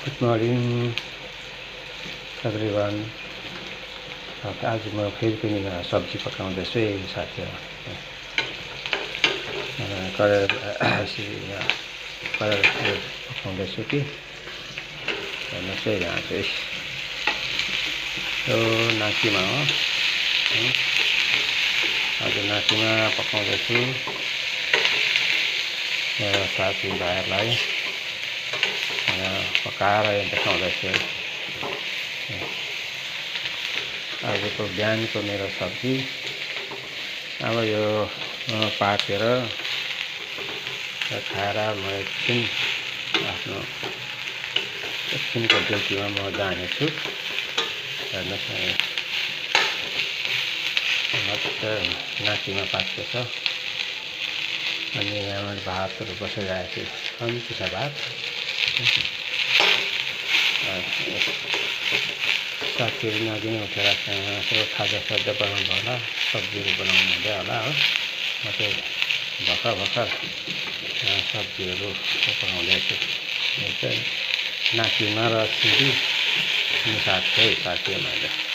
Good morning. तकरिबन आज म फेरि पनि सब्जी पकाउँदैछु है साथीहरू। करेला पकाउँदैछु कि हेर्नुहोस् है, यहाँ चाहिँ यो नाकीमा हो। आज नाकीमा पकाउँदैछु मेरो साथी भाइहरूलाई पकाएर देखाउँदैछु। आजको बिहानको मेरो सब्जी अब यो पाकेर खाएर म एकछिनको ड्युटीमा म जानेछु। हेर्नुहोस् न, मजा नाकीमा पाक्दैछ अनि यहाँ भातहरू बसिरहेको छु। कम्ती छ भात। साथीहरू नदिनै उठेर यसो खाजा बनाउनु होला, सब्जीहरू बनाउनु हुँदै होला हो। म चाहिँ भर्खर सब्जीहरू पकाउँदैछु। नाकीमा र सिमी मिसाएको छु है साथीहरूलाई।